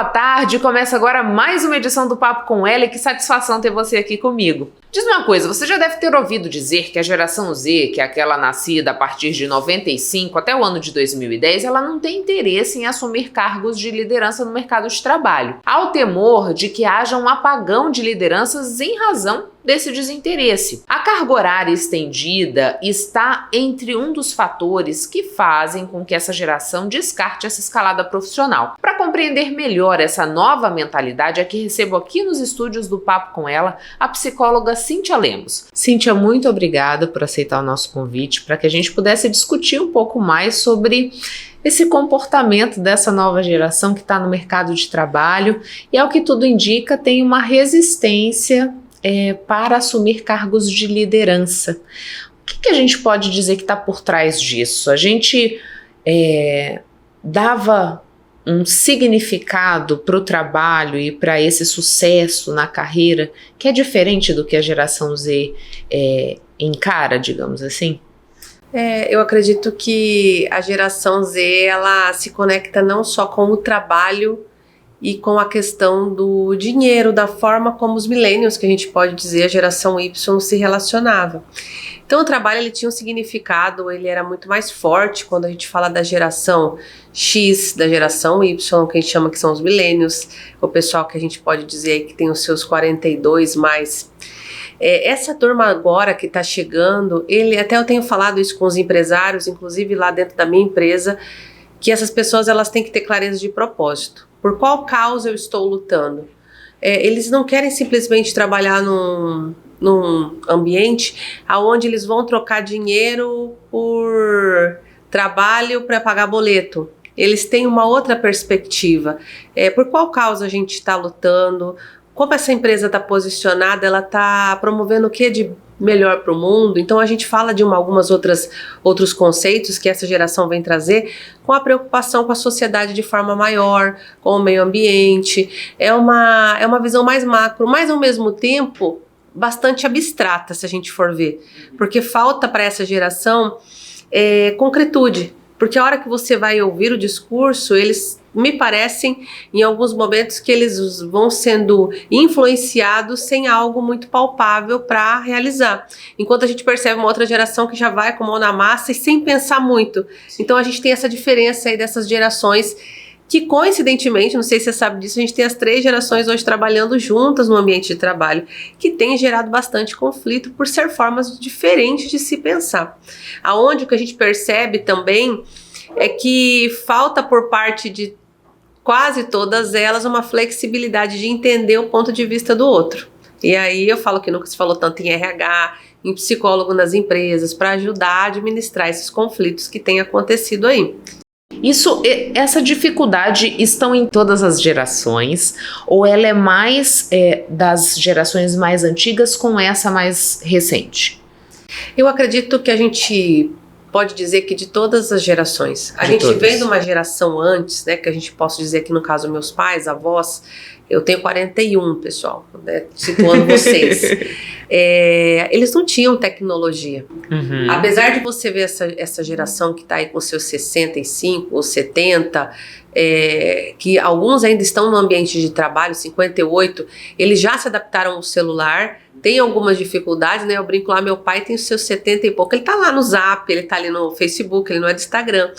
boa tarde. Começa agora mais uma edição do Papo com ela e que satisfação ter você aqui comigo. Diz uma coisa, você já deve ter ouvido dizer que a geração Z, que é aquela nascida a partir de 95 até o ano de 2010, ela não tem interesse em assumir cargos de liderança no mercado de trabalho. Há o temor de que haja um apagão de lideranças em razão desse desinteresse. A carga horária estendida está entre um dos fatores que fazem com que essa geração descarte essa escalada profissional. Para compreender melhor essa nova mentalidade, é que recebo aqui nos estúdios do Papo com ela a psicóloga Cíntia Lemos. Cíntia, muito obrigada por aceitar o nosso convite para que a gente pudesse discutir um pouco mais sobre esse comportamento dessa nova geração que está no mercado de trabalho e, ao que tudo indica, tem uma resistência para assumir cargos de liderança. O que a gente pode dizer que está por trás disso? A gente dava um significado para o trabalho e para esse sucesso na carreira que é diferente do que a geração Z encara, digamos assim? Eu acredito que a geração Z ela se conecta não só com o trabalho e com a questão do dinheiro, da forma como os millennials, que a gente pode dizer, a geração Y se relacionava. Então o trabalho ele tinha um significado, ele era muito mais forte quando a gente fala da geração X, da geração Y, que a gente chama que são os millennials, o pessoal que a gente pode dizer aí que tem os seus 42 mais. Essa turma agora que está chegando, até eu tenho falado isso com os empresários, inclusive lá dentro da minha empresa, que essas pessoas elas têm que ter clareza de propósito. Por qual causa eu estou lutando? Eles não querem simplesmente trabalhar num ambiente onde eles vão trocar dinheiro por trabalho para pagar boleto. Eles têm uma outra perspectiva. Por qual causa a gente está lutando? Como essa empresa está posicionada? Ela está promovendo o que de melhor para o mundo? Então a gente fala de alguns outros conceitos que essa geração vem trazer com a preocupação com a sociedade de forma maior, com o meio ambiente. É uma visão mais macro, mas ao mesmo tempo bastante abstrata, se a gente for ver, porque falta para essa geração concretude, porque a hora que você vai ouvir o discurso, eles me parecem em alguns momentos que eles vão sendo influenciados sem algo muito palpável para realizar, enquanto a gente percebe uma outra geração que já vai com a mão na massa e sem pensar muito. Então a gente tem essa diferença aí dessas gerações que coincidentemente, não sei se você sabe disso, a gente tem as 3 gerações hoje trabalhando juntas no ambiente de trabalho, que tem gerado bastante conflito por ser formas diferentes de se pensar. Aonde o que a gente percebe também é que falta por parte de quase todas elas uma flexibilidade de entender o ponto de vista do outro. E aí eu falo que nunca se falou tanto em RH, em psicólogo nas empresas, para ajudar a administrar esses conflitos que têm acontecido aí. Essa dificuldade estão em todas as gerações ou ela é mais das gerações mais antigas com essa mais recente? Eu acredito que a gente pode dizer que de todas as gerações. A gente vem de uma geração antes, né, que a gente possa dizer que no caso meus pais, avós, eu tenho 41, pessoal, né, situando vocês. Eles não tinham tecnologia. Uhum. Apesar de você ver essa geração que está aí com seus 65 ou 70, que alguns ainda estão no ambiente de trabalho, 58, eles já se adaptaram ao celular, tem algumas dificuldades, né? Eu brinco lá, meu pai tem os seus 70 e pouco, ele tá lá no Zap, ele tá ali no Facebook, ele não é do Instagram.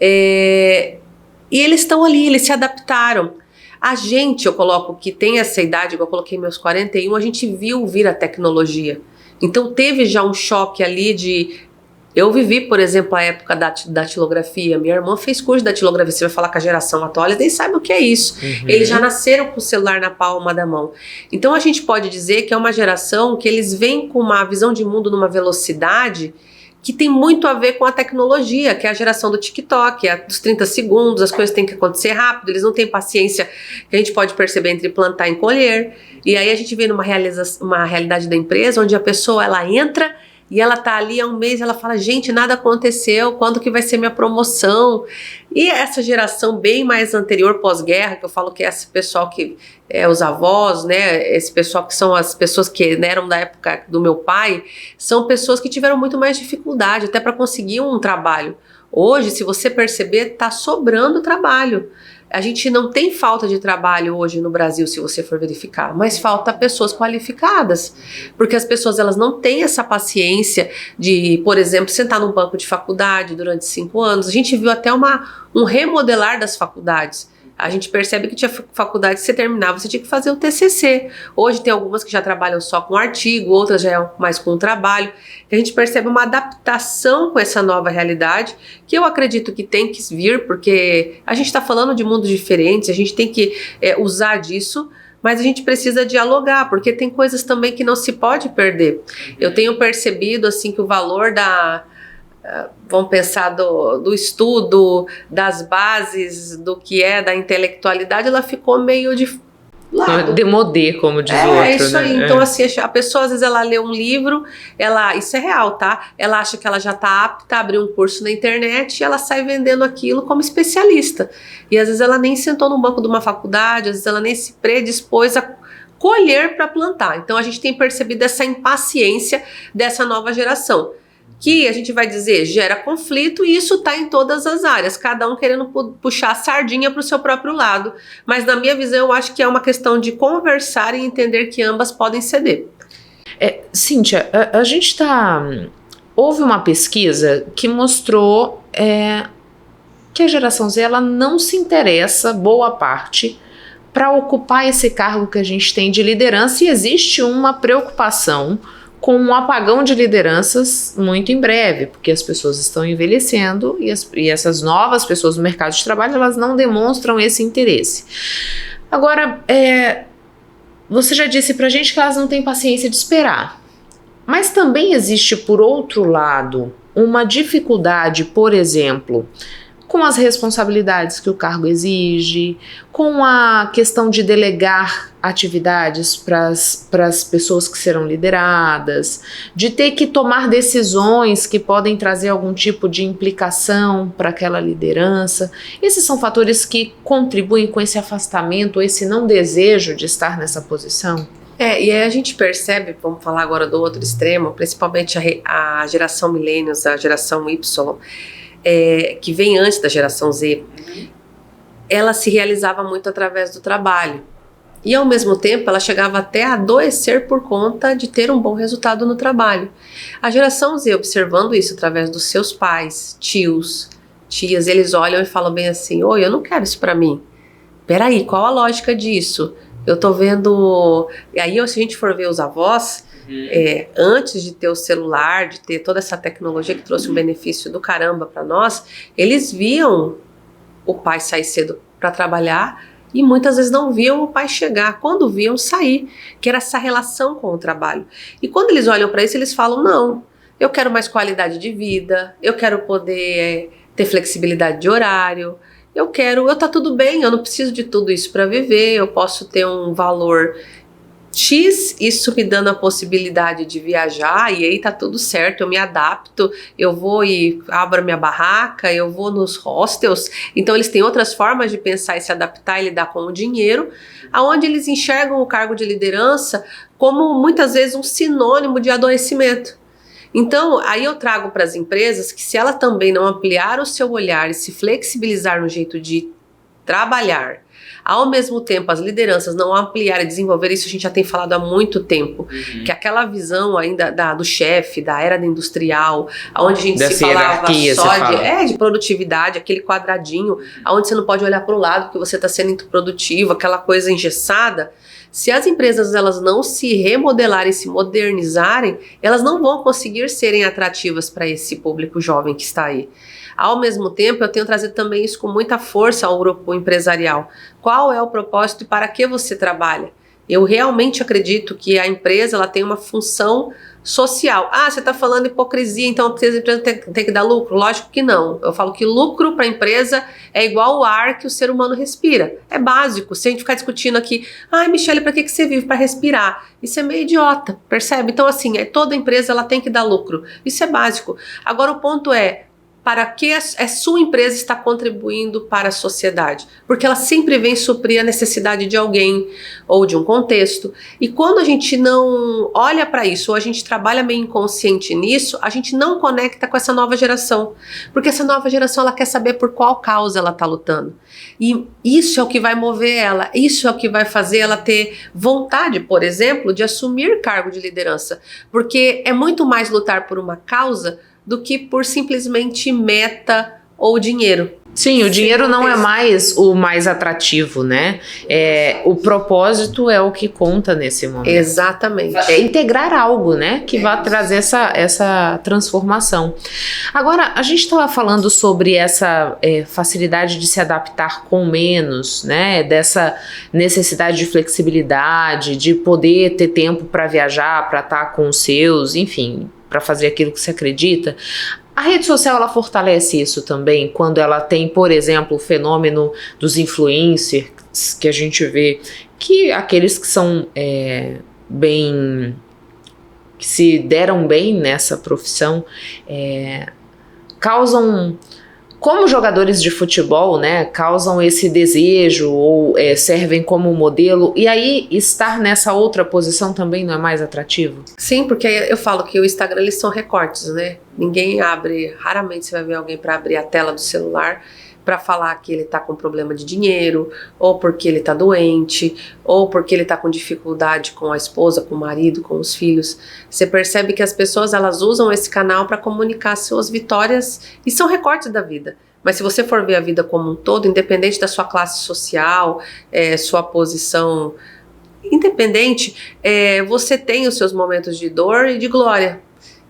E eles estão ali, eles se adaptaram. A gente, eu coloco que tem essa idade, igual eu coloquei meus 41, a gente viu vir a tecnologia. Então teve já um choque ali de... Eu vivi, por exemplo, a época da datilografia. Minha irmã fez curso de datilografia. Você vai falar com a geração atual, eles nem sabem o que é isso. Uhum. Eles já nasceram com o celular na palma da mão. Então a gente pode dizer que é uma geração que eles vêm com uma visão de mundo numa velocidade que tem muito a ver com a tecnologia, que é a geração do TikTok, dos 30 segundos, as coisas têm que acontecer rápido, eles não têm paciência, que a gente pode perceber entre plantar e colher. E aí a gente vê uma realidade da empresa onde a pessoa ela entra e ela tá ali há um mês, ela fala, gente, nada aconteceu, quando que vai ser minha promoção? E essa geração bem mais anterior, pós-guerra, que eu falo que é esse pessoal que os avós, né, esse pessoal que são as pessoas que eram da época do meu pai, são pessoas que tiveram muito mais dificuldade até para conseguir um trabalho. Hoje, se você perceber, está sobrando trabalho. A gente não tem falta de trabalho hoje no Brasil, se você for verificar, mas falta pessoas qualificadas, porque as pessoas elas não têm essa paciência de, por exemplo, sentar num banco de faculdade durante 5 anos. A gente viu até um remodelar das faculdades. A gente percebe que tinha faculdade que você terminava, você tinha que fazer o TCC. Hoje tem algumas que já trabalham só com artigo, outras já é mais com trabalho. A gente percebe uma adaptação com essa nova realidade, que eu acredito que tem que vir, porque a gente está falando de mundos diferentes, a gente tem que usar disso, mas a gente precisa dialogar, porque tem coisas também que não se pode perder. Eu tenho percebido assim que o valor vamos pensar do estudo, das bases, do que é da intelectualidade, ela ficou meio de lado. Demodê, como diz o outro. É isso aí. Né? Então, assim, a pessoa, às vezes, ela lê um livro, isso é real, tá? Ela acha que ela já tá apta a abrir um curso na internet e ela sai vendendo aquilo como especialista. E, às vezes, ela nem sentou no banco de uma faculdade, às vezes, ela nem se predispôs a colher para plantar. Então, a gente tem percebido essa impaciência dessa nova geração, que a gente vai dizer gera conflito, e isso está em todas as áreas, cada um querendo puxar a sardinha para o seu próprio lado, mas na minha visão eu acho que é uma questão de conversar e entender que ambas podem ceder. Cíntia, a gente houve uma pesquisa que mostrou que a geração Z ela não se interessa, boa parte, para ocupar esse cargo que a gente tem de liderança, e existe uma preocupação com um apagão de lideranças muito em breve, porque as pessoas estão envelhecendo e essas novas pessoas no mercado de trabalho, elas não demonstram esse interesse. Agora, você já disse pra gente que elas não têm paciência de esperar, mas também existe, por outro lado, uma dificuldade, por exemplo, com as responsabilidades que o cargo exige, com a questão de delegar atividades para as pessoas que serão lideradas, de ter que tomar decisões que podem trazer algum tipo de implicação para aquela liderança. Esses são fatores que contribuem com esse afastamento, esse não desejo de estar nessa posição? E aí a gente percebe, vamos falar agora do outro extremo, principalmente a geração millennials, a geração Y, que vem antes da geração Z, ela se realizava muito através do trabalho. E ao mesmo tempo ela chegava até a adoecer por conta de ter um bom resultado no trabalho. A geração Z, observando isso através dos seus pais, tios, tias, eles olham e falam bem assim: oi, eu não quero isso pra mim. Peraí, qual a lógica disso? Eu tô vendo... E aí, se a gente for ver os avós, antes de ter o celular, de ter toda essa tecnologia que trouxe um benefício do caramba para nós, eles viam o pai sair cedo para trabalhar e muitas vezes não viam o pai chegar. Quando viam, sair, que era essa relação com o trabalho. E quando eles olham para isso, eles falam: não, eu quero mais qualidade de vida, eu quero poder ter flexibilidade de horário, tá tudo bem, eu não preciso de tudo isso para viver, eu posso ter um valor X, isso me dando a possibilidade de viajar, e aí tá tudo certo, eu me adapto, eu vou e abro minha barraca, eu vou nos hostels. Então eles têm outras formas de pensar e se adaptar e lidar com o dinheiro, aonde eles enxergam o cargo de liderança como muitas vezes um sinônimo de adoecimento. Então, aí eu trago para as empresas que, se ela também não ampliar o seu olhar e se flexibilizar no jeito de trabalhar, ao mesmo tempo as lideranças não ampliar e desenvolver, isso a gente já tem falado há muito tempo, que aquela visão ainda do chefe, da era industrial, onde a gente se falava só de produtividade, aquele quadradinho, onde você não pode olhar para o lado porque você está sendo muito produtivo, aquela coisa engessada. Se as empresas elas não se remodelarem, se modernizarem, elas não vão conseguir serem atrativas para esse público jovem que está aí. Ao mesmo tempo, eu tenho trazido também isso com muita força ao grupo empresarial. Qual é o propósito e para que você trabalha? Eu realmente acredito que a empresa ela tem uma função social. Você está falando hipocrisia, então a empresa tem que dar lucro? Lógico que não. Eu falo que lucro para a empresa é igual o ar que o ser humano respira. É básico. Se a gente ficar discutindo aqui, Michele, para que você vive? Para respirar. Isso é meio idiota, percebe? Então, assim, toda empresa ela tem que dar lucro. Isso é básico. Agora, o ponto é, para que a sua empresa está contribuindo para a sociedade, porque ela sempre vem suprir a necessidade de alguém ou de um contexto. E quando a gente não olha para isso, ou a gente trabalha meio inconsciente nisso, a gente não conecta com essa nova geração, porque essa nova geração ela quer saber por qual causa ela está lutando. E isso é o que vai mover ela, isso é o que vai fazer ela ter vontade, por exemplo, de assumir cargo de liderança, porque é muito mais lutar por uma causa do que por simplesmente meta ou dinheiro. Sim, o dinheiro não é mais o mais atrativo, né? O propósito é o que conta nesse momento. Exatamente. É integrar algo, né? Que vai trazer essa transformação. Agora, a gente estava falando sobre essa facilidade de se adaptar com menos, né? Dessa necessidade de flexibilidade, de poder ter tempo para viajar, para estar com os seus, enfim, para fazer aquilo que você acredita. A rede social, ela fortalece isso também, quando ela tem, por exemplo, o fenômeno dos influencers, que a gente vê que aqueles que são que se deram bem nessa profissão, causam, como jogadores de futebol, né, causam esse desejo ou servem como modelo, e aí estar nessa outra posição também não é mais atrativo? Sim, porque eu falo que o Instagram, eles são recortes, né? Ninguém abre, raramente você vai ver alguém para abrir a tela do celular para falar que ele tá com problema de dinheiro, ou porque ele tá doente, ou porque ele tá com dificuldade com a esposa, com o marido, com os filhos. Você percebe que as pessoas, elas usam esse canal para comunicar suas vitórias, e são recortes da vida. Mas se você for ver a vida como um todo, independente da sua classe social, sua posição, independente, você tem os seus momentos de dor e de glória.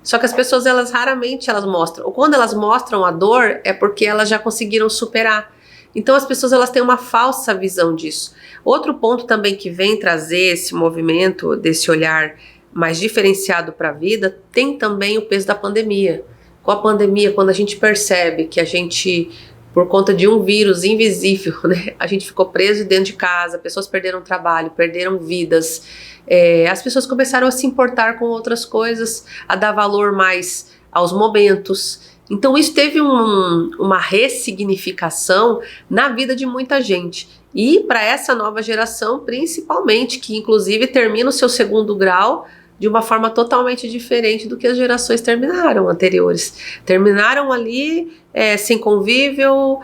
Só que as pessoas, elas raramente mostram. Ou quando elas mostram a dor, é porque elas já conseguiram superar. Então as pessoas, elas têm uma falsa visão disso. Outro ponto também que vem trazer esse movimento, desse olhar mais diferenciado para a vida, tem também o peso da pandemia. Com a pandemia, quando a gente percebe que a gente, por conta de um vírus invisível, né, a gente ficou preso dentro de casa, pessoas perderam trabalho, perderam vidas, as pessoas começaram a se importar com outras coisas, a dar valor mais aos momentos. Então isso teve uma ressignificação na vida de muita gente. E para essa nova geração, principalmente, que inclusive termina o seu segundo grau de uma forma totalmente diferente do que as gerações terminaram anteriores. Terminaram ali sem convívio,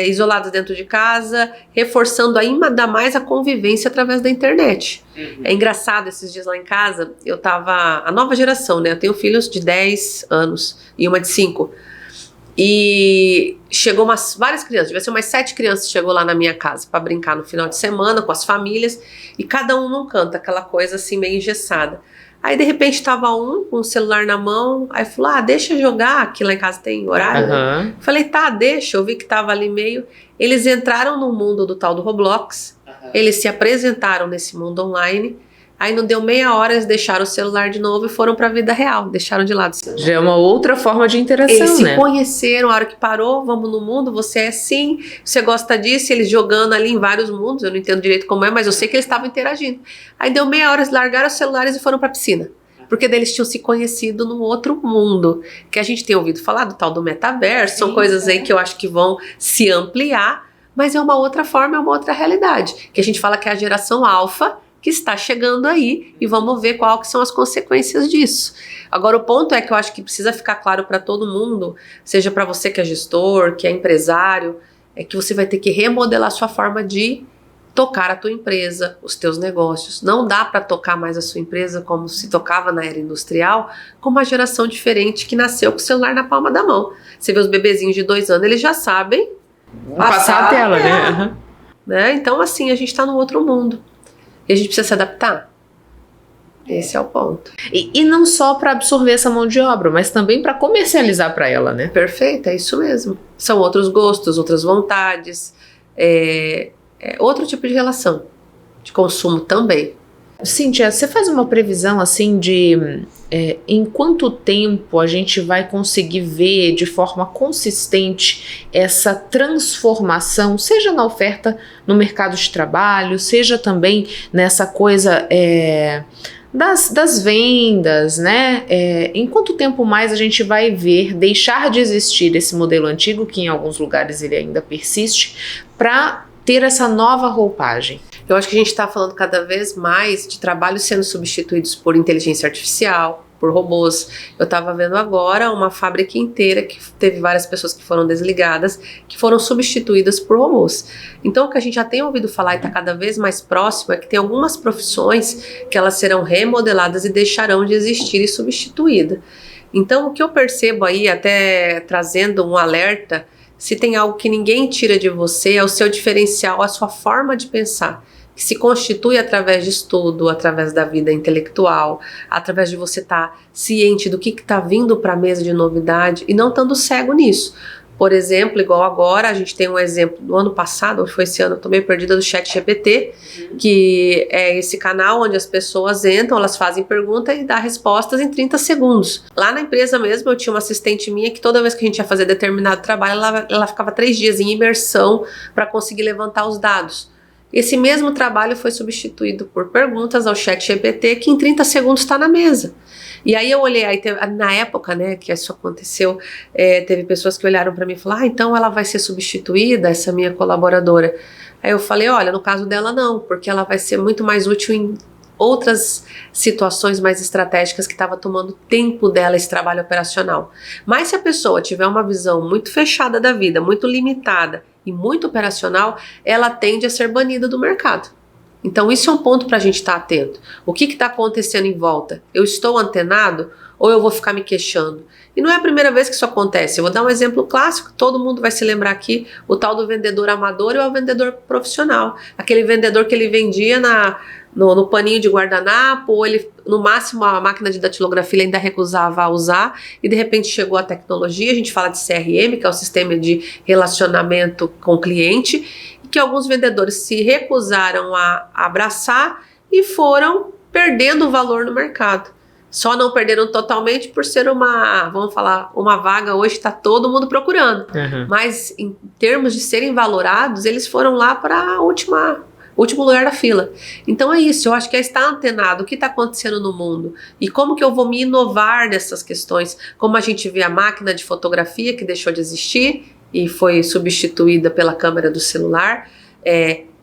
isolados dentro de casa, reforçando ainda mais a convivência através da internet. Uhum. É engraçado, esses dias lá em casa, a nova geração, né? Eu tenho filhos de 10 anos e uma de 5. E chegou várias crianças, devia ser umas 7 crianças, chegou lá na minha casa para brincar no final de semana com as famílias, e cada um num canto, aquela coisa assim meio engessada. Aí de repente tava um com o celular na mão, aí falou, deixa eu jogar, aqui lá em casa tem horário, né? Falei, tá, deixa, eu vi que tava ali meio. Eles entraram no mundo do tal do Roblox, eles se apresentaram nesse mundo online, aí não deu meia hora, eles deixaram o celular de novo e foram pra vida real, deixaram de lado o celular. Já é uma outra forma de interação, eles né? Se conheceram, a hora que parou, vamos no mundo, você é assim, você gosta disso, eles jogando ali em vários mundos, eu não entendo direito como é, mas eu sei que eles estavam interagindo. Aí deu meia hora, eles largaram os celulares e foram pra piscina. Porque daí eles tinham se conhecido num outro mundo, que a gente tem ouvido falar do tal do metaverso, são coisas aí que eu acho que vão se ampliar, mas é uma outra forma, é uma outra realidade, que a gente fala que é a geração alfa, que está chegando aí, e vamos ver qual que são as consequências disso. Agora, o ponto é que eu acho que precisa ficar claro para todo mundo, seja para você que é gestor, que é empresário, é que você vai ter que remodelar a sua forma de tocar a tua empresa, os teus negócios. Não dá para tocar mais a sua empresa como se tocava na era industrial, com uma geração diferente que nasceu com o celular na palma da mão. Você vê os bebezinhos de 2 anos, eles já sabem passar a tela, né? Né? Então, assim, a gente está num outro mundo. E a gente precisa se adaptar. Esse é o ponto. E não só para absorver essa mão de obra, mas também para comercializar para ela, né? Perfeito, é isso mesmo. São outros gostos, outras vontades, outro tipo de relação de consumo também. Cíntia, você faz uma previsão assim de em quanto tempo a gente vai conseguir ver de forma consistente essa transformação, seja na oferta no mercado de trabalho, seja também nessa coisa das vendas, né? Em quanto tempo mais a gente vai ver deixar de existir esse modelo antigo, que em alguns lugares ele ainda persiste, para ter essa nova roupagem? Eu acho que a gente está falando cada vez mais de trabalhos sendo substituídos por inteligência artificial, por robôs. Eu estava vendo agora uma fábrica inteira que teve várias pessoas que foram desligadas, que foram substituídas por robôs. Então, o que a gente já tem ouvido falar e está cada vez mais próximo é que tem algumas profissões que elas serão remodeladas e deixarão de existir e substituídas. Então, o que eu percebo aí, até trazendo um alerta, se tem algo que ninguém tira de você, é o seu diferencial, a sua forma de pensar, que se constitui através de estudo, através da vida intelectual, através de você estar ciente do que está vindo para a mesa de novidade e não estando cego nisso. Por exemplo, igual agora, a gente tem um exemplo do ano passado, ou foi esse ano, eu tô meio perdida, do ChatGPT, que é esse canal onde as pessoas entram, elas fazem pergunta e dá respostas em 30 segundos. Lá na empresa mesmo, eu tinha uma assistente minha que toda vez que a gente ia fazer determinado trabalho, ela ficava 3 dias em imersão para conseguir levantar os dados. Esse mesmo trabalho foi substituído por perguntas ao ChatGPT, que em 30 segundos está na mesa. E aí eu olhei, na época, né, que isso aconteceu, teve pessoas que olharam para mim e falaram, então ela vai ser substituída, essa minha colaboradora. Aí eu falei, olha, no caso dela não, porque ela vai ser muito mais útil em outras situações mais estratégicas que estava tomando tempo dela esse trabalho operacional. Mas se a pessoa tiver uma visão muito fechada da vida, muito limitada e muito operacional, ela tende a ser banida do mercado. Então isso é um ponto para a gente estar atento. O que está acontecendo em volta? Eu estou antenado ou eu vou ficar me queixando? E não é a primeira vez que isso acontece. Eu vou dar um exemplo clássico, todo mundo vai se lembrar aqui, o tal do vendedor amador e o vendedor profissional. Aquele vendedor que ele vendia no paninho de guardanapo, ou ele, no máximo, a máquina de datilografia ele ainda recusava a usar, e de repente chegou a tecnologia, a gente fala de CRM, que é o sistema de relacionamento com o cliente, que alguns vendedores se recusaram a abraçar e foram perdendo valor no mercado. Só não perderam totalmente por ser vamos falar, uma vaga hoje está todo mundo procurando. Uhum. Mas em termos de serem valorados, eles foram lá para último lugar da fila. Então é isso, eu acho que é estar antenado, o que está acontecendo no mundo e como que eu vou me inovar nessas questões, como a gente vê a máquina de fotografia que deixou de existir e foi substituída pela câmera do celular,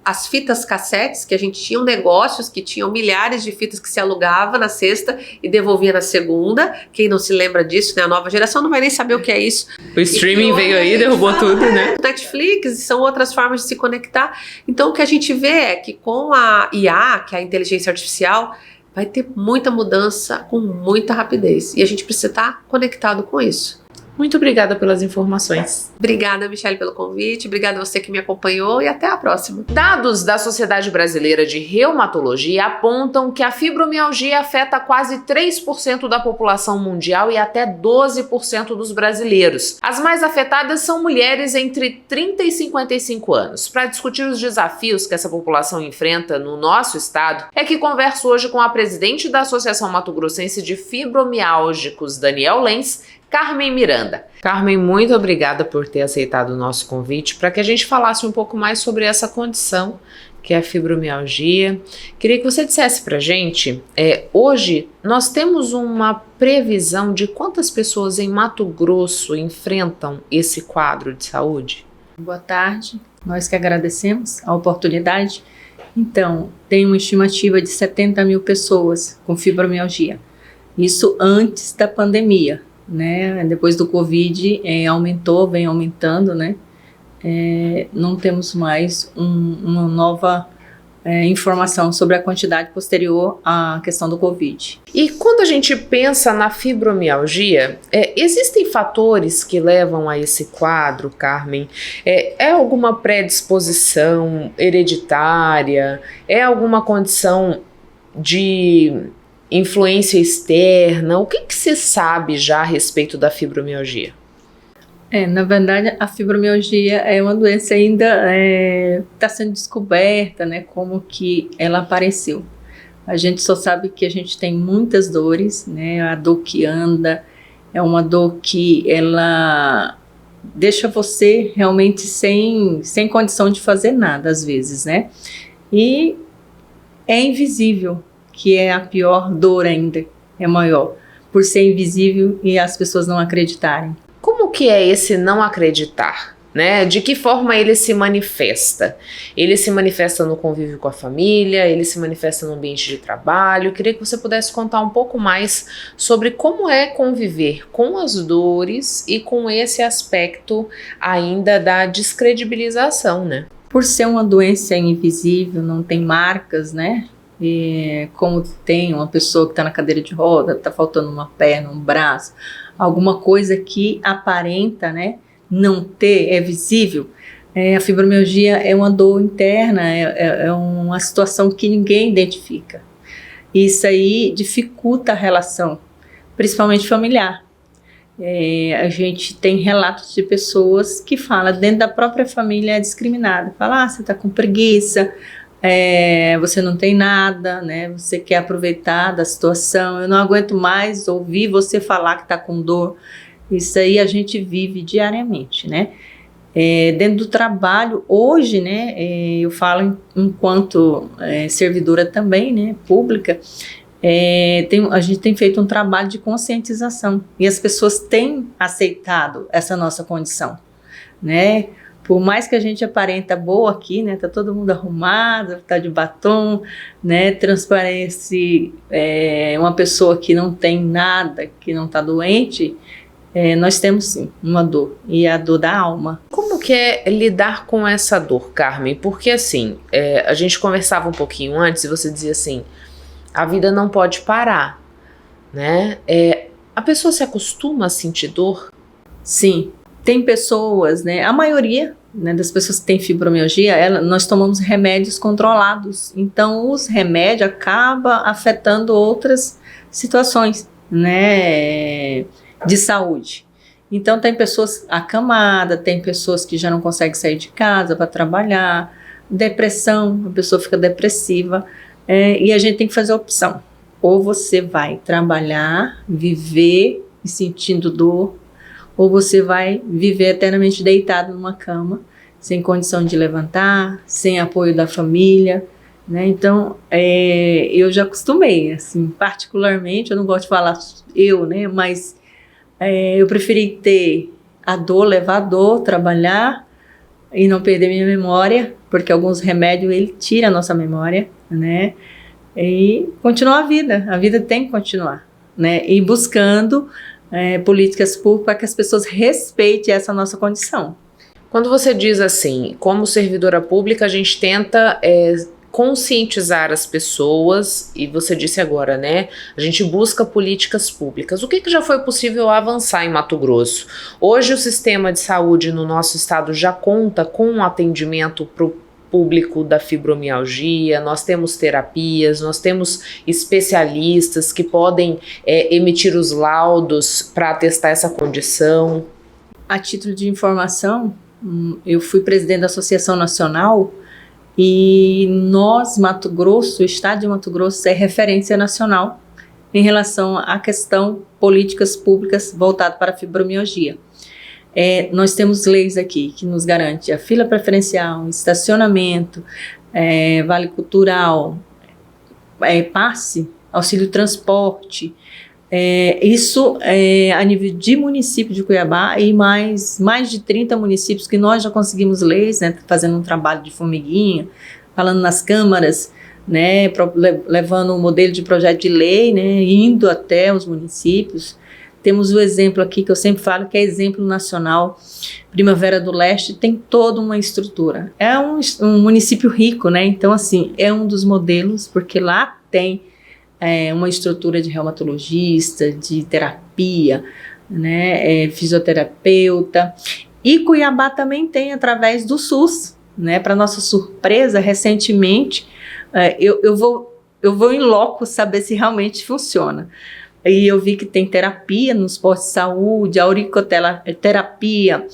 as fitas cassetes, que a gente tinha negócios que tinham milhares de fitas que se alugava na sexta e devolvia na segunda. Quem não se lembra disso, né? A nova geração não vai nem saber o que é isso. O streaming veio aí, derrubou tudo, né? Netflix, são outras formas de se conectar. Então o que a gente vê é que com a IA, que é a inteligência artificial, vai ter muita mudança com muita rapidez. E a gente precisa estar conectado com isso. Muito obrigada pelas informações. Obrigada, Michele, pelo convite. Obrigada a você que me acompanhou e até a próxima. Dados da Sociedade Brasileira de Reumatologia apontam que a fibromialgia afeta quase 3% da população mundial e até 12% dos brasileiros. As mais afetadas são mulheres entre 30 e 55 anos. Para discutir os desafios que essa população enfrenta no nosso estado, é que converso hoje com a presidente da Associação Mato Grossense de Fibromialgicos, Daniel Lenz, Carmen Miranda. Carmen, muito obrigada por ter aceitado o nosso convite para que a gente falasse um pouco mais sobre essa condição que é a fibromialgia. Queria que você dissesse para a gente, hoje nós temos uma previsão de quantas pessoas em Mato Grosso enfrentam esse quadro de saúde? Boa tarde, nós que agradecemos a oportunidade. Então, tem uma estimativa de 70 mil pessoas com fibromialgia. Isso antes da pandemia. Né? Depois do Covid vem aumentando, né? Não temos mais uma nova informação sobre a quantidade posterior à questão do Covid. E quando a gente pensa na fibromialgia, existem fatores que levam a esse quadro, Carmen? É alguma predisposição hereditária? É alguma condição de influência externa? O que se sabe já a respeito da fibromialgia? Na verdade, a fibromialgia é uma doença ainda está sendo descoberta, né, como que ela apareceu. A gente só sabe que a gente tem muitas dores, né, a dor que anda, é uma dor que ela deixa você realmente sem condição de fazer nada, às vezes, né, e é invisível, que é a pior dor ainda, é maior, por ser invisível e as pessoas não acreditarem. Como que é esse não acreditar? Né? De que forma ele se manifesta? Ele se manifesta no convívio com a família, ele se manifesta no ambiente de trabalho. Eu queria que você pudesse contar um pouco mais sobre como é conviver com as dores e com esse aspecto ainda da descredibilização, né? Por ser uma doença invisível, não tem marcas, né? E como tem uma pessoa que está na cadeira de roda, está faltando uma perna, um braço, alguma coisa que aparenta, né? Não ter, é visível. A fibromialgia é uma dor interna, é uma situação que ninguém identifica. Isso aí dificulta a relação, principalmente familiar. A gente tem relatos de pessoas que falam, dentro da própria família é discriminada. Fala, você está com preguiça, você não tem nada, né? Você quer aproveitar da situação, eu não aguento mais ouvir você falar que está com dor. Isso aí a gente vive diariamente, né? Dentro do trabalho, hoje, né, eu falo enquanto servidora também, né, pública, a gente tem feito um trabalho de conscientização e as pessoas têm aceitado essa nossa condição, né? Por mais que a gente aparenta boa aqui, né, tá todo mundo arrumado, tá de batom, né, transparece uma pessoa que não tem nada, que não tá doente, nós temos sim uma dor, e a dor da alma. Como que é lidar com essa dor, Carmen? Porque assim, a gente conversava um pouquinho antes e você dizia assim, a vida não pode parar, né? A pessoa se acostuma a sentir dor? Sim, tem pessoas, né, a maioria, né, das pessoas que têm fibromialgia, nós tomamos remédios controlados, então os remédios acabam afetando outras situações, né, de saúde. Então tem pessoas acamadas, tem pessoas que já não conseguem sair de casa para trabalhar, depressão, a pessoa fica depressiva, e a gente tem que fazer a opção. Ou você vai trabalhar, viver e sentindo dor, ou você vai viver eternamente deitado numa cama, sem condição de levantar, sem apoio da família, né? Então, eu já acostumei, assim, particularmente, eu não gosto de falar eu, né, mas eu preferi ter a dor, levar a dor, trabalhar e não perder minha memória, porque alguns remédios, ele tira a nossa memória, né? E continuar a vida tem que continuar, né? E buscando políticas públicas para que as pessoas respeitem essa nossa condição. Quando você diz assim, como servidora pública, a gente tenta conscientizar as pessoas, e você disse agora, né? A gente busca políticas públicas. O que já foi possível avançar em Mato Grosso? Hoje o sistema de saúde no nosso estado já conta com um atendimento para o público da fibromialgia, nós temos terapias, nós temos especialistas que podem emitir os laudos para atestar essa condição. A título de informação, eu fui presidente da Associação Nacional e nós, Mato Grosso, o estado de Mato Grosso é referência nacional em relação à questão políticas públicas voltadas para a fibromialgia. Nós temos leis aqui que nos garantem a fila preferencial, estacionamento, vale cultural, passe, auxílio transporte. Isso a nível de município de Cuiabá e mais de 30 municípios que nós já conseguimos leis, né, fazendo um trabalho de formiguinha, falando nas câmaras, né, levando um modelo de projeto de lei, né, indo até os municípios. Temos o exemplo aqui que eu sempre falo que é exemplo nacional, Primavera do Leste tem toda uma estrutura. É um município rico, né, então assim, é um dos modelos, porque lá tem uma estrutura de reumatologista, de terapia, né, fisioterapeuta. E Cuiabá também tem através do SUS, né, para nossa surpresa, recentemente, eu vou em loco saber se realmente funciona. E eu vi que tem terapia nos postos de saúde, auriculoterapia,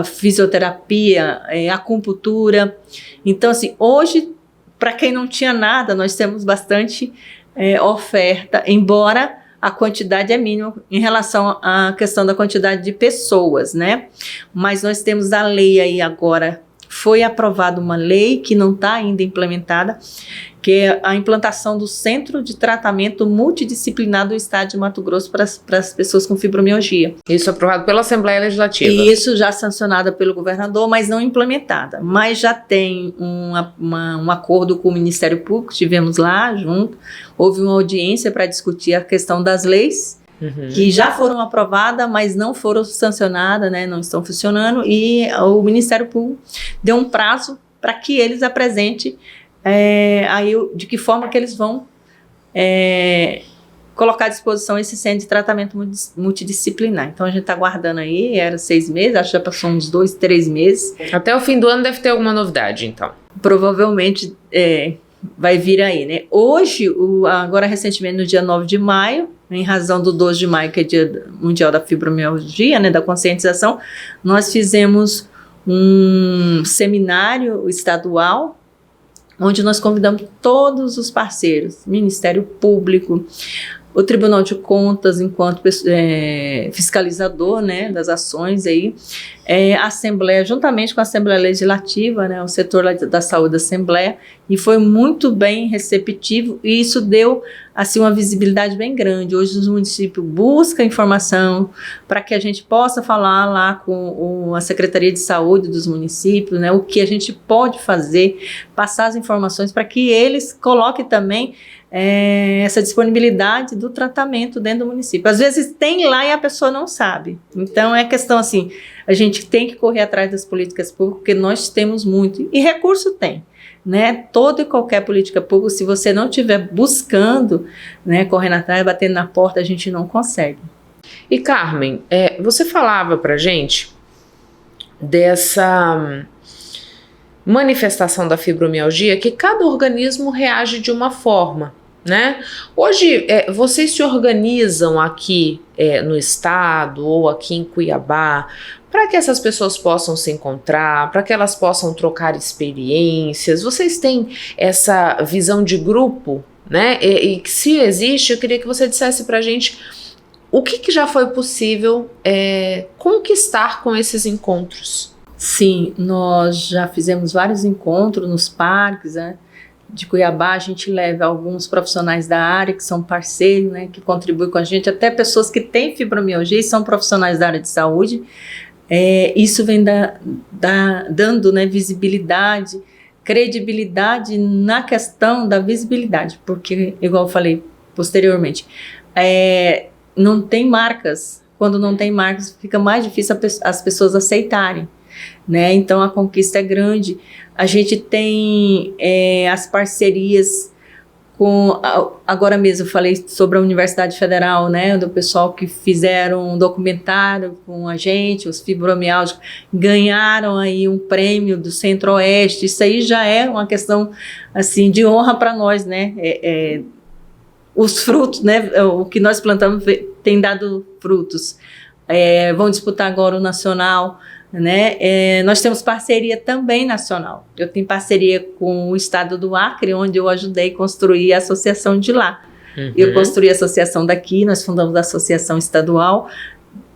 fisioterapia, acupuntura. Então, assim, hoje, para quem não tinha nada, nós temos bastante oferta, embora a quantidade é mínima em relação à questão da quantidade de pessoas, né? Mas nós temos a lei aí agora, foi aprovada uma lei que não está ainda implementada, que é a implantação do Centro de Tratamento Multidisciplinar do Estado de Mato Grosso para as pessoas com fibromialgia. Isso aprovado pela Assembleia Legislativa. E isso já sancionada pelo governador, mas não implementada. Mas já tem um acordo com o Ministério Público, estivemos lá junto, houve uma audiência para discutir a questão das leis, que já foram aprovadas, mas não foram sancionadas, né, não estão funcionando, e o Ministério Público deu um prazo para que eles apresentem aí de que forma que eles vão colocar à disposição esse centro de tratamento multidisciplinar. Então a gente está aguardando aí, era 6 meses, acho que já passou uns 2, 3 meses. Até o fim do ano deve ter alguma novidade, então. Provavelmente vai vir aí, né? Hoje, agora recentemente, no dia 9 de maio, em razão do 12 de maio, que é Dia Mundial da Fibromialgia, né, da conscientização, nós fizemos um seminário estadual, onde nós convidamos todos os parceiros, Ministério Público, o Tribunal de Contas, enquanto fiscalizador, né, das ações aí, a Assembleia, juntamente com a Assembleia Legislativa, né, o setor da saúde da Assembleia, e foi muito bem receptivo, e isso deu assim uma visibilidade bem grande. Hoje os municípios buscam informação para que a gente possa falar lá com a Secretaria de Saúde dos municípios, né, o que a gente pode fazer, passar as informações para que eles coloquem também essa disponibilidade do tratamento dentro do município. Às vezes tem lá e a pessoa não sabe. Então é questão assim, a gente tem que correr atrás das políticas públicas, porque nós temos muito, e recurso tem, né? Toda e qualquer política pública, se você não estiver buscando, né, correndo atrás, batendo na porta, a gente não consegue. E Carmen, você falava pra gente dessa manifestação da fibromialgia, que cada organismo reage de uma forma, né? Hoje, vocês se organizam aqui no estado ou aqui em Cuiabá para que essas pessoas possam se encontrar, para que elas possam trocar experiências. Vocês têm essa visão de grupo, né? E se existe, eu queria que você dissesse para a gente o que já foi possível conquistar com esses encontros. Sim, nós já fizemos vários encontros nos parques, né, de Cuiabá. A gente leva alguns profissionais da área que são parceiros, né, que contribuem com a gente, até pessoas que têm fibromialgia e são profissionais da área de saúde. Isso vem dando, né, visibilidade, credibilidade na questão da visibilidade, porque, igual eu falei posteriormente, não tem marcas. Quando não tem marcas, fica mais difícil as pessoas aceitarem, né? Então a conquista é grande. A gente tem as parcerias com, agora mesmo eu falei sobre a Universidade Federal, né, do pessoal que fizeram um documentário com a gente, os fibromialgicos, ganharam aí um prêmio do Centro-Oeste. Isso aí já é uma questão assim de honra para nós, né? Os frutos, né, o que nós plantamos tem dado frutos. Vão disputar agora o nacional, né? Nós temos parceria também nacional. Eu tenho parceria com o estado do Acre, onde eu ajudei a construir a associação de lá. Eu construí a associação daqui, nós fundamos a associação estadual.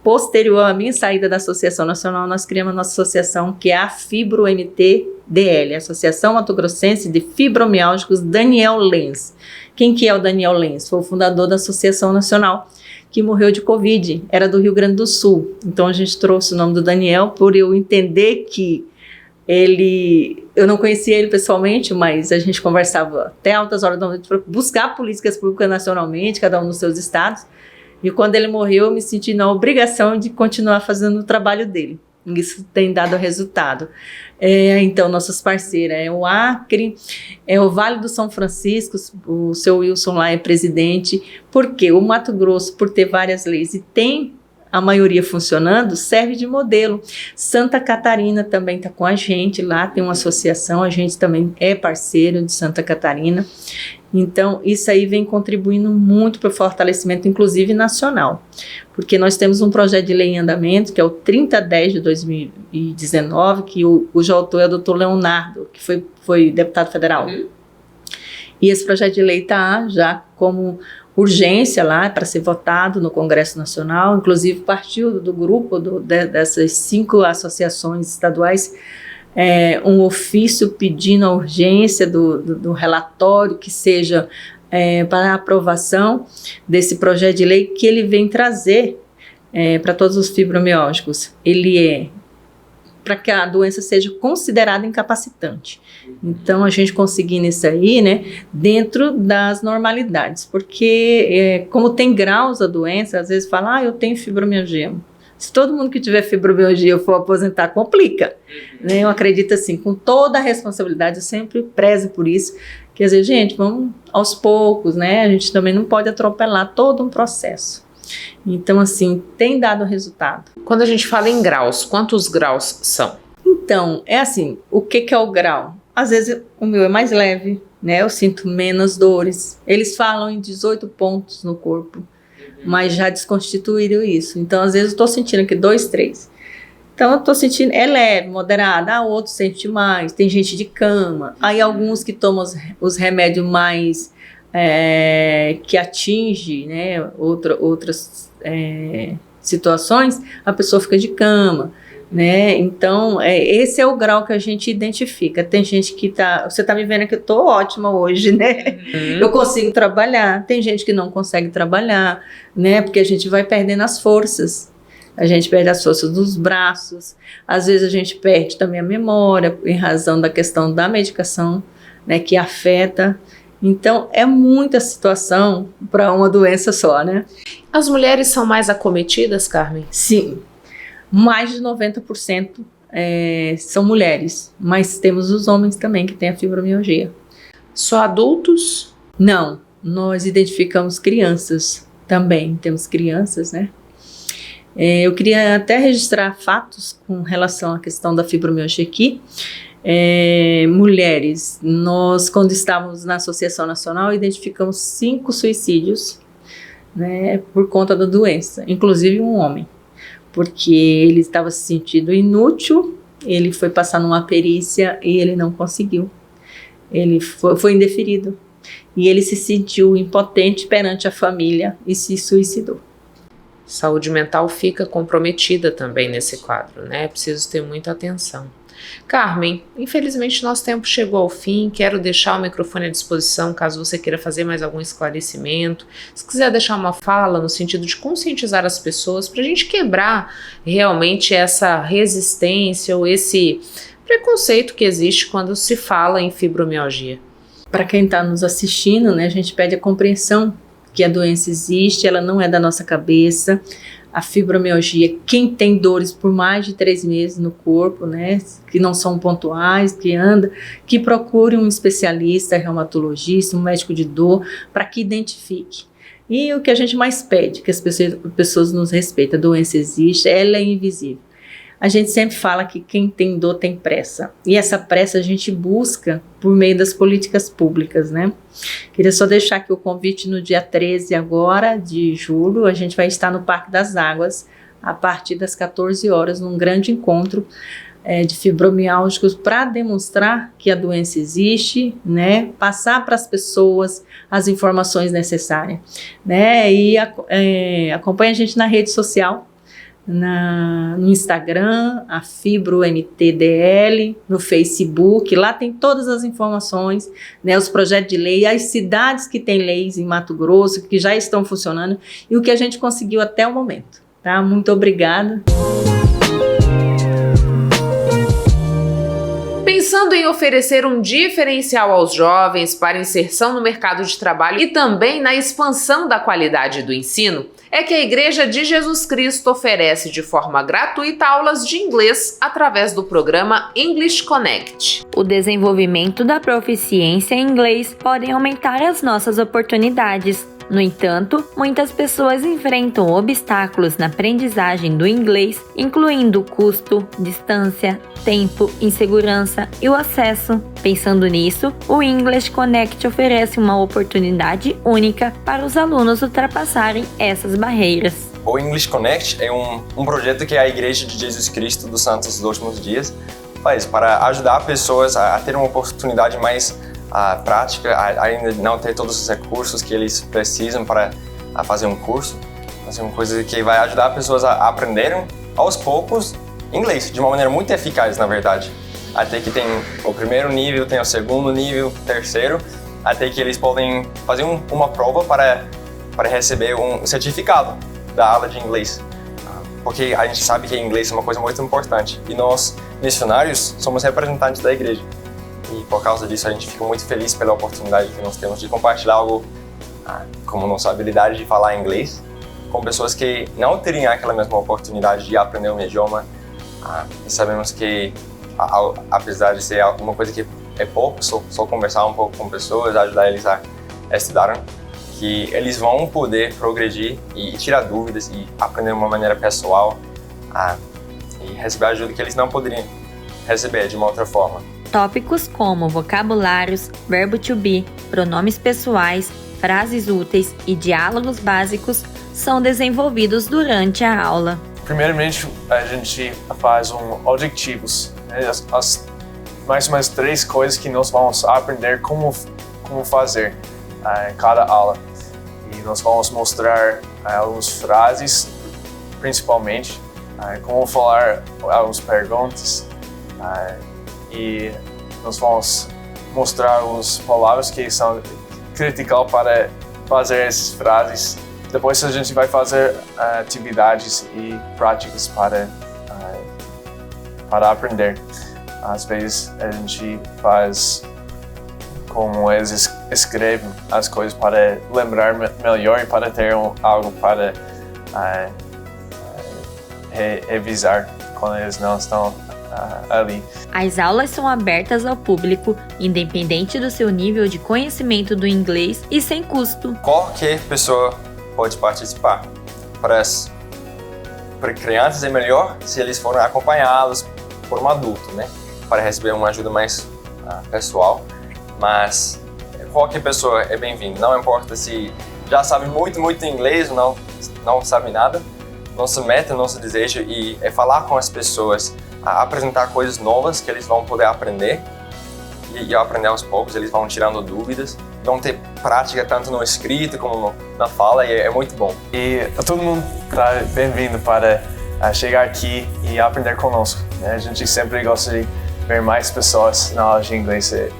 Posterior à minha saída da associação nacional, nós criamos a nossa associação, que é a Fibro-MT-DL, Associação Mato Grossense de Fibromialgicos Daniel Lenz. Quem que é o Daniel Lenz? Foi o fundador da Associação Nacional, que morreu de Covid, era do Rio Grande do Sul. Então a gente trouxe o nome do Daniel por eu entender que eu não conhecia ele pessoalmente, mas a gente conversava até altas horas da noite para buscar políticas públicas nacionalmente, cada um nos seus estados. E quando ele morreu, eu me senti na obrigação de continuar fazendo o trabalho dele. Isso tem dado resultado. Então, nossas parceiras o Acre, o Vale do São Francisco, o seu Wilson lá é presidente, porque o Mato Grosso, por ter várias leis e tem a maioria funcionando, serve de modelo. Santa Catarina também está com a gente, lá tem uma associação, a gente também é parceiro de Santa Catarina. Então, isso aí vem contribuindo muito para o fortalecimento, inclusive nacional, porque nós temos um projeto de lei em andamento, que é o 3010 de 2019, que cujo autor é o doutor Leonardo, que foi deputado federal. E esse projeto de lei está já como urgência lá para ser votado no Congresso Nacional, inclusive partiu do grupo dessas 5 associações estaduais, um ofício pedindo a urgência do relatório que seja para a aprovação desse projeto de lei que ele vem trazer para todos os fibromialgicos. Ele é para que a doença seja considerada incapacitante. Então, a gente conseguindo isso aí, né, dentro das normalidades, porque como tem graus a doença, às vezes fala, eu tenho fibromialgia. Se todo mundo que tiver fibromialgia for aposentar, complica. Né? Eu acredito assim, com toda a responsabilidade, eu sempre prezo por isso, quer dizer, gente, vamos aos poucos, né, a gente também não pode atropelar todo um processo. Então, assim, tem dado resultado. Quando a gente fala em graus, quantos graus são? Então, é assim, o que é o grau? Às vezes o meu é mais leve, né? Eu sinto menos dores. Eles falam em 18 pontos no corpo, mas já desconstituíram isso. Então, às vezes eu estou sentindo aqui 2, 3. Então, eu estou sentindo, é leve, moderada. Outros sente mais. Tem gente de cama. Aí alguns que tomam os remédios mais... que atinge, né, outras situações, a pessoa fica de cama, né? Então, esse é o grau que a gente identifica. Tem gente que você tá me vendo que eu tô ótima hoje, né? Eu consigo trabalhar. Tem gente que não consegue trabalhar, né? Porque a gente vai perdendo as forças. A gente perde as forças dos braços. Às vezes a gente perde também a memória em razão da questão da medicação, né, que afeta. Então, é muita situação para uma doença só, né? As mulheres são mais acometidas, Carmen? Sim, mais de 90% são mulheres, mas temos os homens também que têm a fibromialgia. Só adultos? Não, nós identificamos crianças também, temos crianças, né? Eu queria até registrar fatos com relação à questão da fibromialgia aqui. Mulheres, nós quando estávamos na Associação Nacional identificamos 5 suicídios, né, por conta da doença, inclusive um homem, porque ele estava se sentindo inútil, ele foi passar numa perícia e ele não conseguiu, ele foi indeferido e ele se sentiu impotente perante a família e se suicidou. Saúde mental fica comprometida também nesse quadro, né? É preciso ter muita atenção. Carmen, infelizmente nosso tempo chegou ao fim, quero deixar o microfone à disposição caso você queira fazer mais algum esclarecimento, se quiser deixar uma fala no sentido de conscientizar as pessoas para a gente quebrar realmente essa resistência ou esse preconceito que existe quando se fala em fibromialgia. Para quem está nos assistindo, né, a gente pede a compreensão que a doença existe, ela não é da nossa cabeça. A fibromialgia, quem tem dores por mais de 3 meses no corpo, né, que não são pontuais, que procure um especialista, reumatologista, um médico de dor, para que identifique. E o que a gente mais pede, que as pessoas nos respeitem, a doença existe, ela é invisível. A gente sempre fala que quem tem dor tem pressa. E essa pressa a gente busca por meio das políticas públicas, né? Queria só deixar aqui o convite no dia 13 agora de julho. A gente vai estar no Parque das Águas a partir das 14 horas, num grande encontro de fibromialgicos para demonstrar que a doença existe, né? Passar para as pessoas as informações necessárias, né? E acompanhe a gente na rede social, no Instagram, a FibroMTDL, no Facebook, lá tem todas as informações, né, os projetos de lei, as cidades que têm leis em Mato Grosso, que já estão funcionando, e o que a gente conseguiu até o momento, tá? Muito obrigada. Pensando em oferecer um diferencial aos jovens para inserção no mercado de trabalho e também na expansão da qualidade do ensino, é que a Igreja de Jesus Cristo oferece de forma gratuita aulas de inglês através do programa English Connect. O desenvolvimento da proficiência em inglês pode aumentar as nossas oportunidades. No entanto, muitas pessoas enfrentam obstáculos na aprendizagem do inglês, incluindo custo, distância, tempo, insegurança e o acesso. Pensando nisso, o English Connect oferece uma oportunidade única para os alunos ultrapassarem essas barreiras. O English Connect é um projeto que a Igreja de Jesus Cristo dos Santos dos Últimos Dias faz para ajudar pessoas a ter uma oportunidade mais prática, ainda não ter todos os recursos que eles precisam para fazer um curso, fazer uma coisa que vai ajudar pessoas a aprenderem aos poucos inglês, de uma maneira muito eficaz, na verdade. até que tem o primeiro nível, tem o segundo nível, terceiro, até que eles podem fazer uma prova para receber um certificado da aula de inglês. Porque a gente sabe que inglês é uma coisa muito importante e nós, missionários, somos representantes da igreja. E por causa disso a gente fica muito feliz pela oportunidade que nós temos de compartilhar algo como nossa habilidade de falar inglês com pessoas que não teriam aquela mesma oportunidade de aprender um idioma. E sabemos que, apesar de ser alguma coisa que é pouco, só conversar um pouco com pessoas, ajudar eles a estudar, que eles vão poder progredir e tirar dúvidas e aprender de uma maneira pessoal e receber ajuda que eles não poderiam receber de uma outra forma. Tópicos como vocabulários, verbo to be, pronomes pessoais, frases úteis e diálogos básicos são desenvolvidos durante a aula. Primeiramente, a gente faz objetivos, né? Mais ou menos 3 coisas que nós vamos aprender como fazer em cada aula. E nós vamos mostrar algumas frases, principalmente, como falar algumas perguntas. E nós vamos mostrar algumas palavras que são críticas para fazer essas frases. Depois a gente vai fazer atividades e práticas para aprender. Às vezes a gente faz como eles escrevem as coisas para lembrar melhor e para ter algo para revisar quando eles não estão ali. As aulas são abertas ao público, independente do seu nível de conhecimento do inglês e sem custo. Qualquer pessoa pode participar. Para crianças é melhor se eles forem acompanhados por um adulto, né? Para receber uma ajuda mais pessoal. Mas qualquer pessoa é bem-vinda. Não importa se já sabe muito inglês ou não sabe nada. Nossa meta, nosso desejo é falar com as pessoas, apresentar coisas novas que eles vão poder aprender e aprender aos poucos. Eles vão tirando dúvidas, vão ter prática tanto no escrito como na fala e é muito bom. E todo mundo está bem-vindo para chegar aqui e aprender conosco, né? A gente sempre gosta de ver mais pessoas na aula de inglês. É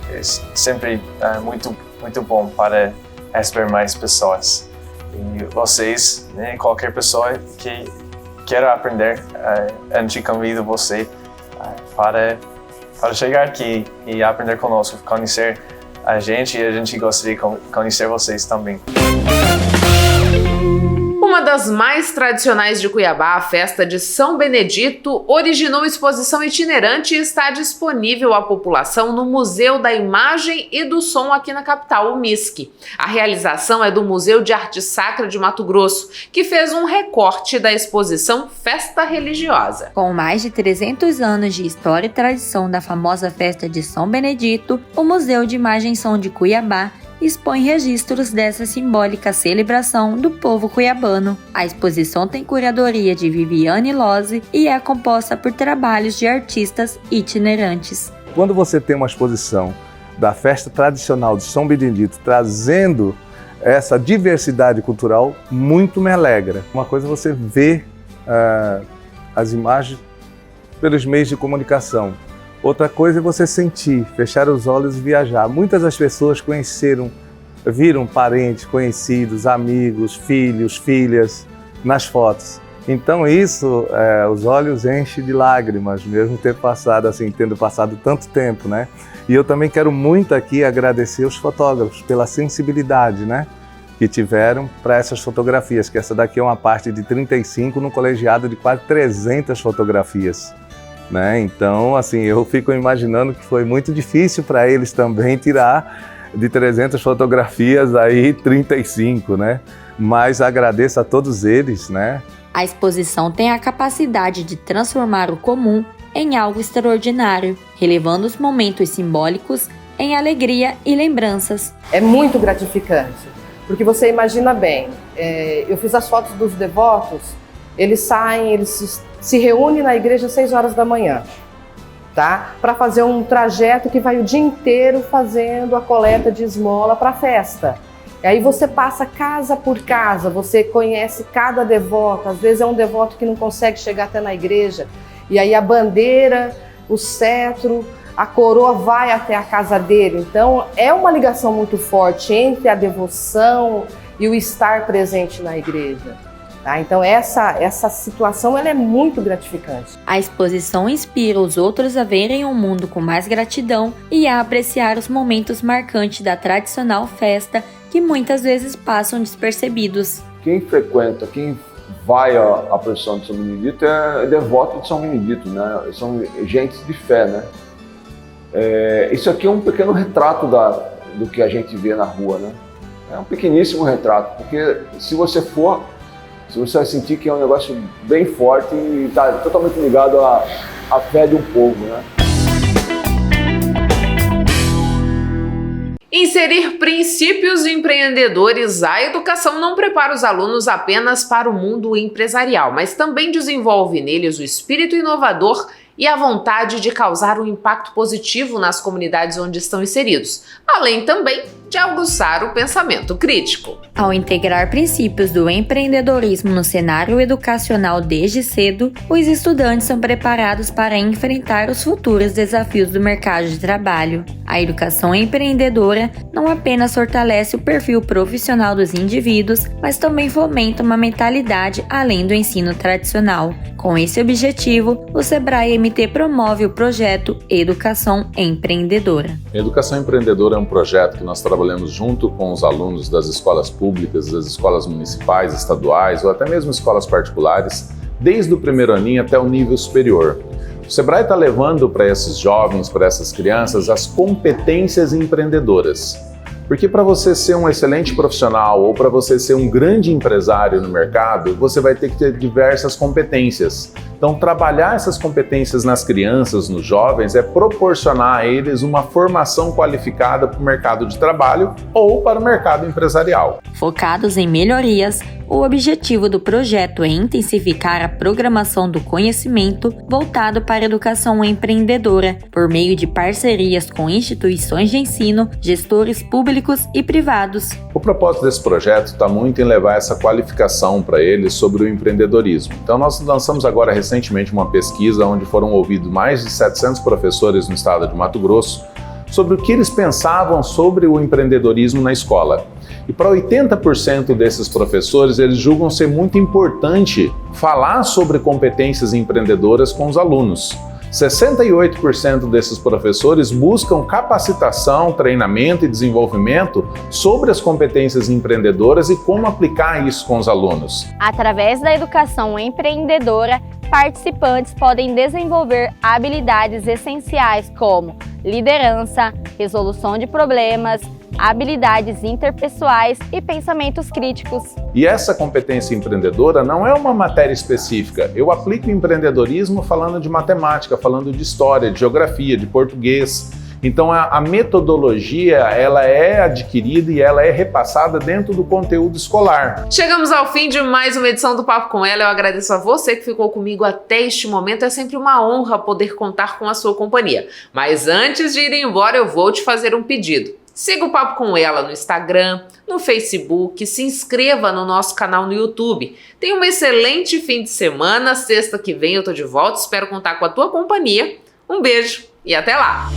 sempre muito bom para receber mais pessoas. E vocês, né, qualquer pessoa que queira aprender, a gente convida você para chegar aqui e aprender conosco, conhecer a gente, e a gente gostaria de conhecer vocês também. Uma das mais tradicionais de Cuiabá, a festa de São Benedito, originou exposição itinerante e está disponível à população no Museu da Imagem e do Som aqui na capital, o MISC. A realização é do Museu de Arte Sacra de Mato Grosso, que fez um recorte da exposição Festa Religiosa. Com mais de 300 anos de história e tradição da famosa festa de São Benedito, o Museu de Imagem e Som de Cuiabá expõe registros dessa simbólica celebração do povo cuiabano. A exposição tem curadoria de Viviane Lose e é composta por trabalhos de artistas itinerantes. Quando você tem uma exposição da festa tradicional de São Benedito trazendo essa diversidade cultural, muito me alegra. Uma coisa é você ver as imagens pelos meios de comunicação. Outra coisa é você sentir, fechar os olhos e viajar. Muitas das pessoas viram parentes, conhecidos, amigos, filhos, filhas nas fotos. Então isso, os olhos enchem de lágrimas, mesmo tendo passado tanto tempo, né? E eu também quero muito aqui agradecer os fotógrafos pela sensibilidade, né, que tiveram para essas fotografias, que essa daqui é uma parte de 35 no colegiado de quase 300 fotografias. Né? Então, assim, eu fico imaginando que foi muito difícil para eles também tirar de 300 fotografias aí 35, né? Mas agradeço a todos eles, né? A exposição tem a capacidade de transformar o comum em algo extraordinário, relevando os momentos simbólicos em alegria e lembranças. É muito gratificante, porque você imagina bem, eu fiz as fotos dos devotos, eles saem, eles se reúnem na igreja às 6 horas da manhã, tá? Para fazer um trajeto que vai o dia inteiro fazendo a coleta de esmola para a festa. E aí você passa casa por casa, você conhece cada devoto, às vezes é um devoto que não consegue chegar até na igreja, e aí a bandeira, o cetro, a coroa vai até a casa dele. Então, é uma ligação muito forte entre a devoção e o estar presente na igreja. Tá? Então, essa situação ela é muito gratificante. A exposição inspira os outros a verem o mundo com mais gratidão e a apreciar os momentos marcantes da tradicional festa que muitas vezes passam despercebidos. Quem frequenta, quem vai à procissão de São Benedito é devoto de São Benedito, né? São gente de fé, né? Isso aqui é um pequeno retrato do que a gente vê na rua, né? É um pequeníssimo retrato, porque se você vai sentir que é um negócio bem forte e está totalmente ligado à fé de um povo, né? Inserir princípios empreendedores à educação não prepara os alunos apenas para o mundo empresarial, mas também desenvolve neles o espírito inovador e a vontade de causar um impacto positivo nas comunidades onde estão inseridos, além também de aguçar o pensamento crítico. Ao integrar princípios do empreendedorismo no cenário educacional desde cedo, os estudantes são preparados para enfrentar os futuros desafios do mercado de trabalho. A educação empreendedora não apenas fortalece o perfil profissional dos indivíduos, mas também fomenta uma mentalidade além do ensino tradicional. Com esse objetivo, o Sebrae MT promove o projeto Educação Empreendedora. A Educação Empreendedora é um projeto que nós trabalhamos junto com os alunos das escolas públicas, das escolas municipais, estaduais ou até mesmo escolas particulares, desde o primeiro aninho até o nível superior. O Sebrae está levando para esses jovens, para essas crianças, as competências empreendedoras. Porque para você ser um excelente profissional ou para você ser um grande empresário no mercado, você vai ter que ter diversas competências. Então, trabalhar essas competências nas crianças, nos jovens, é proporcionar a eles uma formação qualificada para o mercado de trabalho ou para o mercado empresarial. Focados em melhorias, o objetivo do projeto é intensificar a programação do conhecimento voltado para a educação empreendedora, por meio de parcerias com instituições de ensino, gestores públicos e privados. O propósito desse projeto está muito em levar essa qualificação para eles sobre o empreendedorismo. Então, nós lançamos agora recentemente uma pesquisa onde foram ouvidos mais de 700 professores no estado de Mato Grosso sobre o que eles pensavam sobre o empreendedorismo na escola. E para 80% desses professores, eles julgam ser muito importante falar sobre competências empreendedoras com os alunos. 68% desses professores buscam capacitação, treinamento e desenvolvimento sobre as competências empreendedoras e como aplicar isso com os alunos. Através da educação empreendedora, participantes podem desenvolver habilidades essenciais como liderança, resolução de problemas, habilidades interpessoais e pensamentos críticos. E essa competência empreendedora não é uma matéria específica. Eu aplico empreendedorismo falando de matemática, falando de história, de geografia, de português. Então a metodologia ela é adquirida e ela é repassada dentro do conteúdo escolar. Chegamos ao fim de mais uma edição do Papo com Ela. Eu agradeço a você que ficou comigo até este momento. É sempre uma honra poder contar com a sua companhia. Mas antes de ir embora, eu vou te fazer um pedido. Siga o Papo com Ela no Instagram, no Facebook, se inscreva no nosso canal no YouTube. Tenha um excelente fim de semana. Sexta que vem eu tô de volta, espero contar com a tua companhia. Um beijo e até lá!